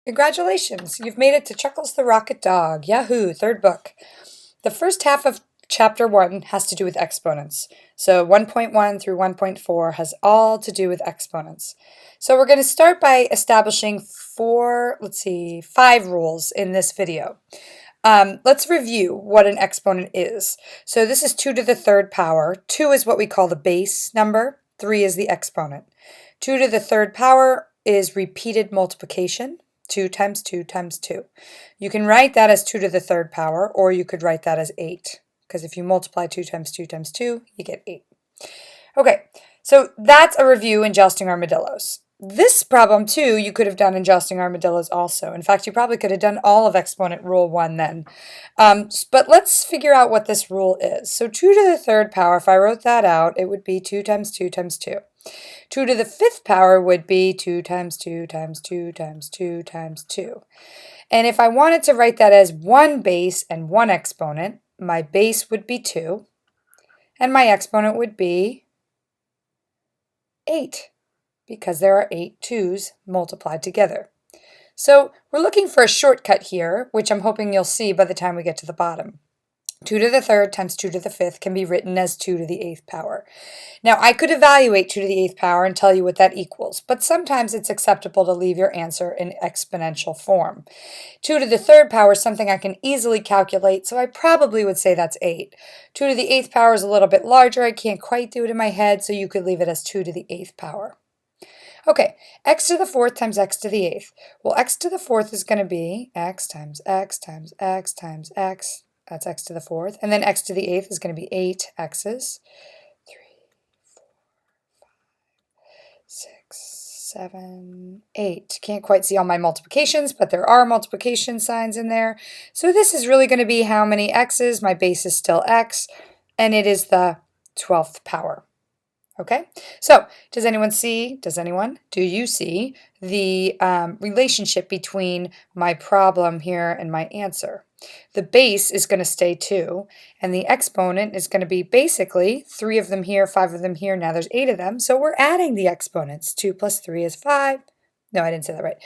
Congratulations, you've made it to Chuckles the Rocket Dog. Yahoo, third book. The first half of chapter 1 has to do with exponents. So 1.1 through 1.4 has all to do with exponents. So we're going to start by establishing five rules in this video. Let's review what an exponent is. So this is 2 to the third power. 2 is what we call the base number. 3 is the exponent. 2 to the third power is repeated multiplication. 2 times 2 times 2. You can write that as 2 to the third power, or you could write that as 8, because if you multiply 2 times 2 times 2, you get 8. Okay, so that's a review in jousting armadillos. This problem, too, you could have done in jousting armadillos also. In fact, you probably could have done all of exponent rule 1 then. But let's figure out what this rule is. So 2 to the third power, if I wrote that out, it would be 2 times 2 times 2. 2 to the fifth power would be 2 times 2 times 2 times 2 times 2. And if I wanted to write that as one base and one exponent, my base would be 2, and my exponent would be 8, because there are 8 2's multiplied together. So we're looking for a shortcut here, which I'm hoping you'll see by the time we get to the bottom. 2 to the third times 2 to the fifth can be written as 2 to the eighth power. Now, I could evaluate 2 to the eighth power and tell you what that equals, but sometimes it's acceptable to leave your answer in exponential form. 2 to the third power is something I can easily calculate, so I probably would say that's 8. 2 to the eighth power is a little bit larger. I can't quite do it in my head, so you could leave it as 2 to the eighth power. Okay, x to the fourth times x to the eighth. Well, x to the fourth is going to be x times x times x times x. That's x to the fourth. And then x to the eighth is going to be 8 x's. 3, 4, 5, 6, 7, 8. Can't quite see all my multiplications, but there are multiplication signs in there. So this is really going to be how many x's. My base is still x, and it is the 12th power. Okay, so do you see the relationship between my problem here and my answer? The base is going to stay 2, and the exponent is going to be basically 3 of them here, 5 of them here. Now there's 8 of them, so we're adding the exponents. 2 plus 3 is 5. No, I didn't say that right.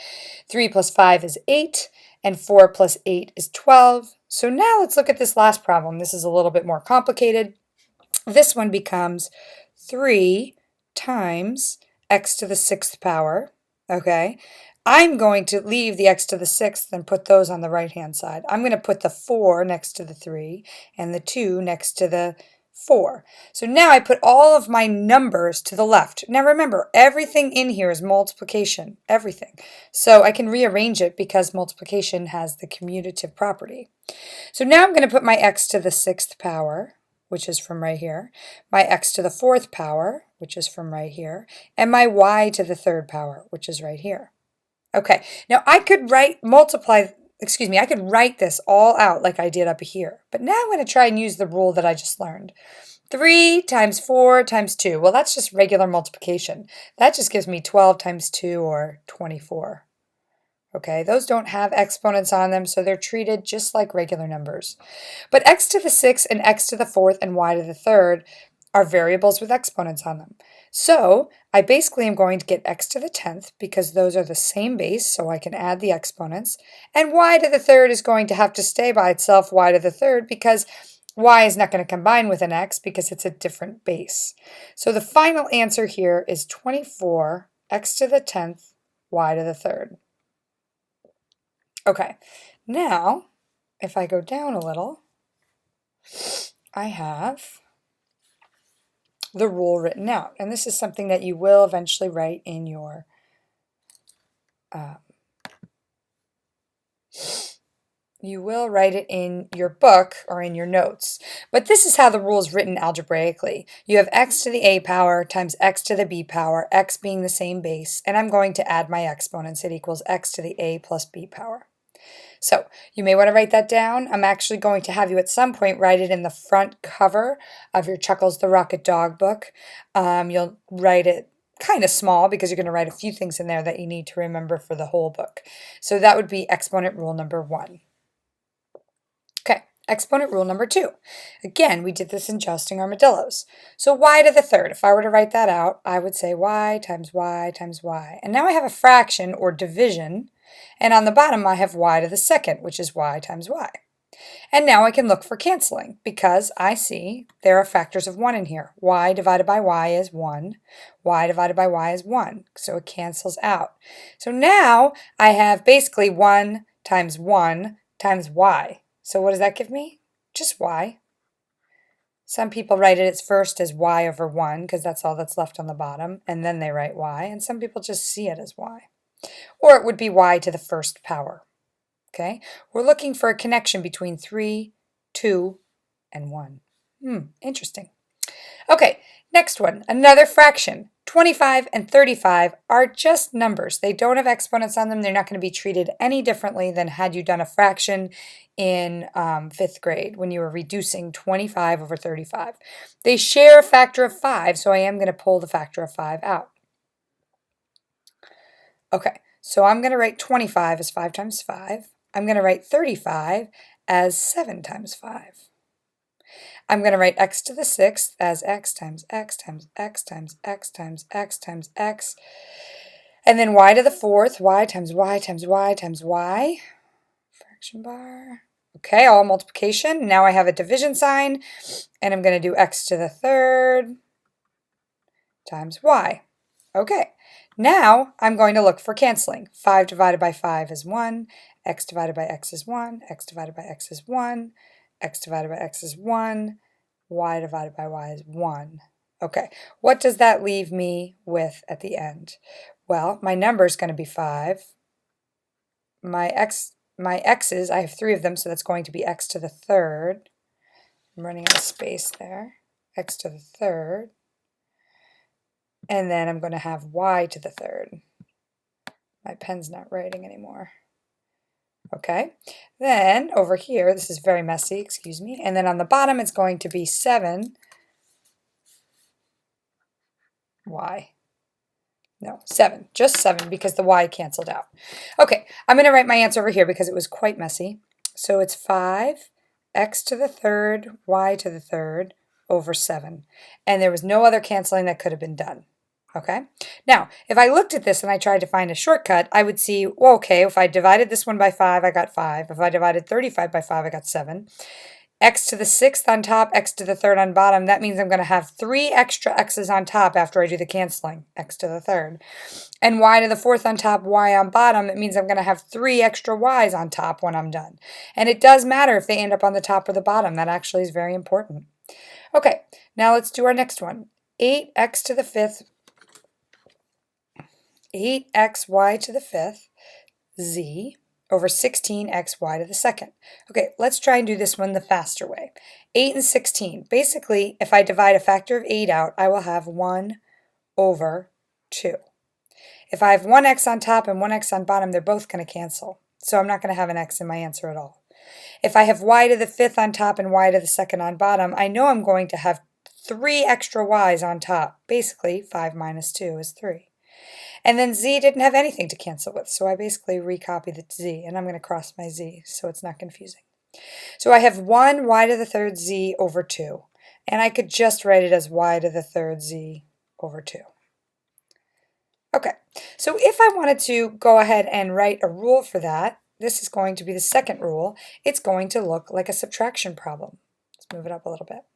3 plus 5 is 8, and 4 plus 8 is 12. So now let's look at this last problem. This is a little bit more complicated. This one becomes 3 times x to the 6th power, okay? I'm going to leave the x to the 6th and put those on the right-hand side. I'm going to put the 4 next to the 3 and the 2 next to the 4. So now I put all of my numbers to the left. Now remember, everything in here is multiplication, everything. So I can rearrange it because multiplication has the commutative property. So now I'm going to put my x to the 6th power, which is from right here, my x to the 4th power, which is from right here, and my y to the 3rd power, which is right here. Okay, now I could write this all out like I did up here, but now I'm going to try and use the rule that I just learned. 3 times 4 times 2, well, that's just regular multiplication. That just gives me 12 times 2, or 24. Okay, those don't have exponents on them, so they're treated just like regular numbers. But x to the 6th and x to the 4th and y to the 3rd are variables with exponents on them. So I basically am going to get x to the 10th because those are the same base, so I can add the exponents. And y to the 3rd is going to have to stay by itself, y to the 3rd, because y is not going to combine with an x because it's a different base. So the final answer here is 24 x to the 10th, y to the 3rd. Okay, now if I go down a little, I have the rule written out. And this is something that you will eventually write in your book or in your notes. But this is how the rule is written algebraically. You have x to the a power times x to the b power, x being the same base, and I'm going to add my exponents. It equals x to the a plus b power. So you may want to write that down. I'm actually going to have you at some point write it in the front cover of your Chuckles the Rocket Dog book. You'll write it kind of small because you're going to write a few things in there that you need to remember for the whole book. So that would be exponent rule number 1. Okay, exponent rule number 2. Again, we did this in jousting armadillos. So y to the 3rd, if I were to write that out, I would say y times y times y. And now I have a fraction or division And on the bottom, I have y to the second, which is y times y. And now I can look for canceling because I see there are factors of 1 in here. Y divided by y is 1. Y divided by y is 1. So it cancels out. So now I have basically 1 times y. So what does that give me? Just y. Some people write it as first as y over 1 because that's all that's left on the bottom, and then they write y, and some people just see it as y. Or it would be y to the first power. Okay, we're looking for a connection between 3, 2, and 1. Interesting. Okay, next one, another fraction. 25 and 35 are just numbers. They don't have exponents on them. They're not going to be treated any differently than had you done a fraction in 5th grade when you were reducing 25 over 35. They share a factor of 5, so I am going to pull the factor of 5 out. Okay, so I'm going to write 25 as 5 times 5. I'm going to write 35 as 7 times 5. I'm going to write x to the 6th as x times x times x times x times x times x. And then y to the 4th, y times y times y times y. Fraction bar. Okay, all multiplication. Now I have a division sign, and I'm going to do x to the 3rd times y. Okay, now I'm going to look for canceling. 5 divided by 5 is 1. X divided by x is 1, x divided by x is 1, x divided by x is 1, y divided by y is 1. Okay, what does that leave me with at the end? Well, my number is going to be 5. My x's, I have 3 of them, so that's going to be x to the 3rd. I'm running out of space there. X to the 3rd. And then I'm going to have y to the 3rd. My pen's not writing anymore. Okay, then over here, this is very messy, excuse me, and then on the bottom it's going to be 7y. No, 7, just 7 because the y canceled out. Okay, I'm going to write my answer over here because it was quite messy. So it's 5, x to the 3rd, y to the 3rd over 7. And there was no other canceling that could have been done. Okay, now if I looked at this and I tried to find a shortcut, I would see, well, okay, if I divided this one by 5, I got 5. If I divided 35 by 5, I got 7. X to the 6th on top, x to the 3rd on bottom. That means I'm going to have 3 extra x's on top after I do the canceling, x to the 3rd. And y to the 4th on top, y on bottom. It means I'm going to have 3 extra y's on top when I'm done. And it does matter if they end up on the top or the bottom. That actually is very important. Okay, now let's do our next one. 8x to the 5th. 8xy to the 5th, z, over 16xy to the 2nd. Okay, let's try and do this one the faster way. 8 and 16. Basically, if I divide a factor of 8 out, I will have 1 over 2. If I have 1x on top and 1x on bottom, they're both going to cancel. So I'm not going to have an x in my answer at all. If I have y to the 5th on top and y to the 2nd on bottom, I know I'm going to have 3 extra y's on top. Basically, 5 minus 2 is 3. And then z didn't have anything to cancel with, so I basically recopy the z, and I'm going to cross my z so it's not confusing. So I have 1 y to the 3rd z over 2, and I could just write it as y to the 3rd z over 2. Okay, so if I wanted to go ahead and write a rule for that, this is going to be the second rule. It's going to look like a subtraction problem. Let's move it up a little bit.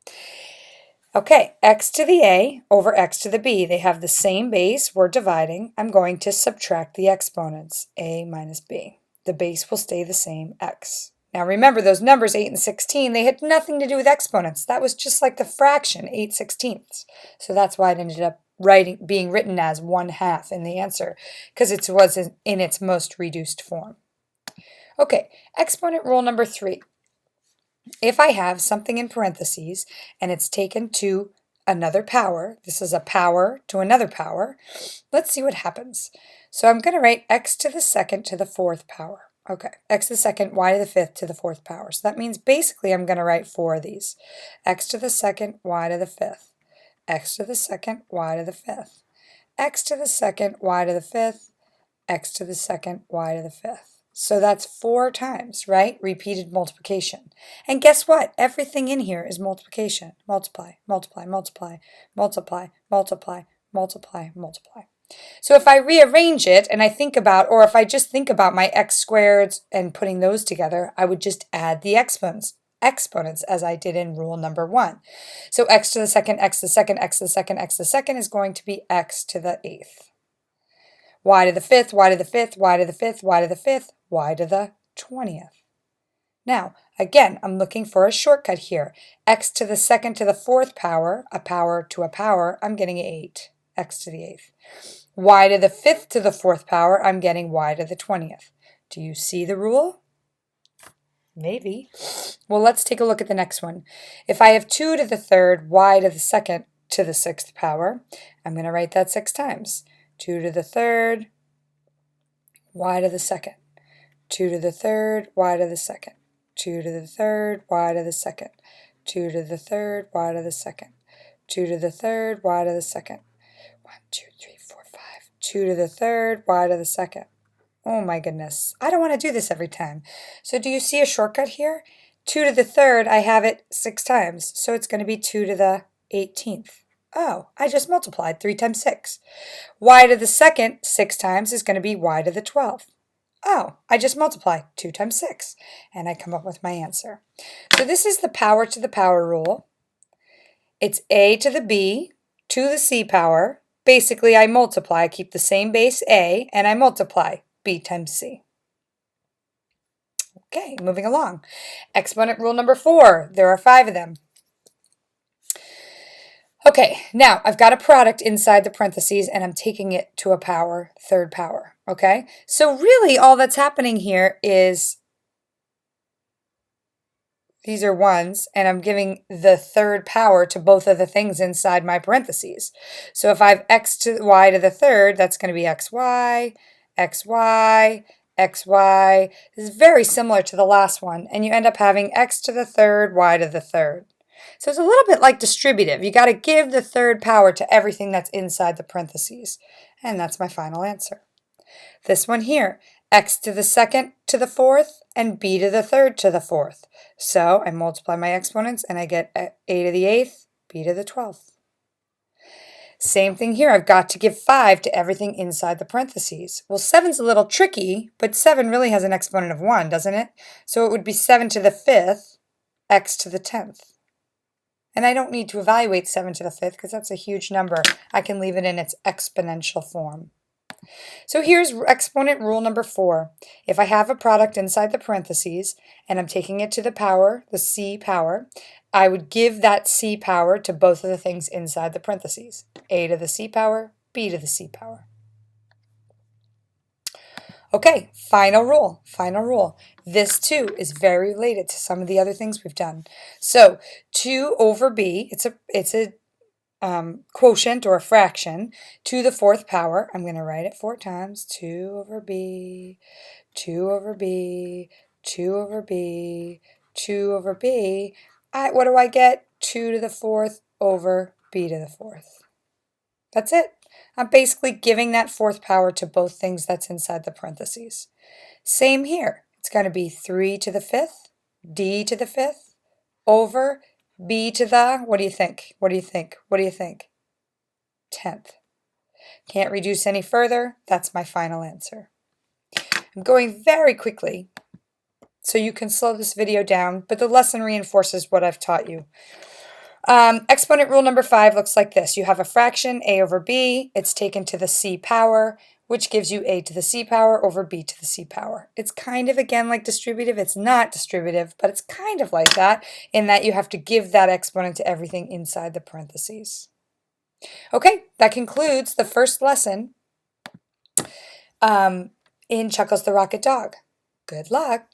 Okay, x to the a over x to the b. They have the same base. We're dividing. I'm going to subtract the exponents, a minus b. The base will stay the same, x. Now remember, those numbers 8 and 16, they had nothing to do with exponents. That was just like the fraction, 8/16. So that's why it ended up being written as 1/2 in the answer, because it was in its most reduced form. Okay, exponent rule number 3. If I have something in parentheses and it's taken to another power, this is a power to another power, let's see what happens. So I'm going to write x to the 2nd to the 4th power. Okay, x to the 2nd, y to the 5th to the 4th power. So that means basically I'm going to write 4 of these. X to the 2nd, y to the 5th. X to the 2nd, y to the 5th. X to the 2nd, y to the 5th. X to the 2nd, y to the 5th. So that's 4 times, right? Repeated multiplication. And guess what? Everything in here is multiplication. Multiply, multiply, multiply, multiply, multiply, multiply, multiply. So if I rearrange it and I think about, or if I just think about my x squareds and putting those together, I would just add the exponents as I did in rule number 1. So x to the second, x to the second, x to the second, x to the second is going to be x to the 8th. Y to the 5th, y to the 5th, y to the 5th, y to the 5th, y to the 20th. Now, again, I'm looking for a shortcut here. X to the second to the 4th power, a power to a power, I'm getting 8, x to the 8th. Y to the 5th to the 4th power, I'm getting y to the 20th. Do you see the rule? Maybe. Well, let's take a look at the next one. If I have 2 to the 3rd, y to the 2nd to the 6th power, I'm going to write that 6 times. 2 to the 3rd, y to the 2nd. 2 to the 3rd, y to the 2nd. 2 to the 3rd, y to the 2nd. 2 to the 3rd, y to the 2nd. 2 to the 3rd, y to the 2nd. 1, 2, 3, 4, 5. 2 to the 3rd, y to the 2nd. Oh my goodness, I don't want to do this every time. So do you see a shortcut here? 2 to the 3rd, I have it 6 times, so it's going to be 2 to the 18th. Oh, I just multiplied 3 times 6. Y to the 2nd 6 times is going to be y to the 12th. Oh, I just multiply 2 times 6, and I come up with my answer. So this is the power to the power rule. It's a to the b to the c power. Basically, I multiply. I keep the same base a, and I multiply b times c. Okay, moving along. Exponent rule number 4. There are 5 of them. Okay, now I've got a product inside the parentheses and I'm taking it to a power, 3rd power, okay? So really all that's happening here is these are 1s and I'm giving the 3rd power to both of the things inside my parentheses. So if I have x to y to the 3rd, that's going to be xy, xy, xy. This is very similar to the last one, and you end up having x to the 3rd, y to the 3rd. So it's a little bit like distributive. You got to give the 3rd power to everything that's inside the parentheses. And that's my final answer. This one here, x to the 2nd to the 4th and b to the 3rd to the 4th. So I multiply my exponents and I get a to the 8th, b to the 12th. Same thing here. I've got to give 5 to everything inside the parentheses. Well, 7's a little tricky, but 7 really has an exponent of 1, doesn't it? So it would be 7 to the 5th, x to the 10th. And I don't need to evaluate 7 to the 5th because that's a huge number. I can leave it in its exponential form. So here's exponent rule number 4. If I have a product inside the parentheses and I'm taking it to the power, the c power, I would give that c power to both of the things inside the parentheses. A to the c power, b to the c power. Okay, final rule, final rule. This too is very related to some of the other things we've done. So 2 over b, it's a quotient or a fraction to the 4th power. I'm going to write it 4 times. 2 over b, 2 over b, 2 over b, 2 over b. What do I get? 2 to the 4th over b to the 4th. That's it. I'm basically giving that 4th power to both things that's inside the parentheses. Same here. It's going to be 3 to the 5th, d to the 5th, over b to the, what do you think? What do you think? What do you think? 10th. Can't reduce any further. That's my final answer. I'm going very quickly, so you can slow this video down, but the lesson reinforces what I've taught you. Exponent rule number 5 looks like this. You have a fraction, a over b. It's taken to the c power, which gives you a to the c power over b to the c power. It's kind of, again, like distributive. It's not distributive, but it's kind of like that in that you have to give that exponent to everything inside the parentheses. Okay, that concludes the first lesson in Chuckles the Rocket Dog. Good luck.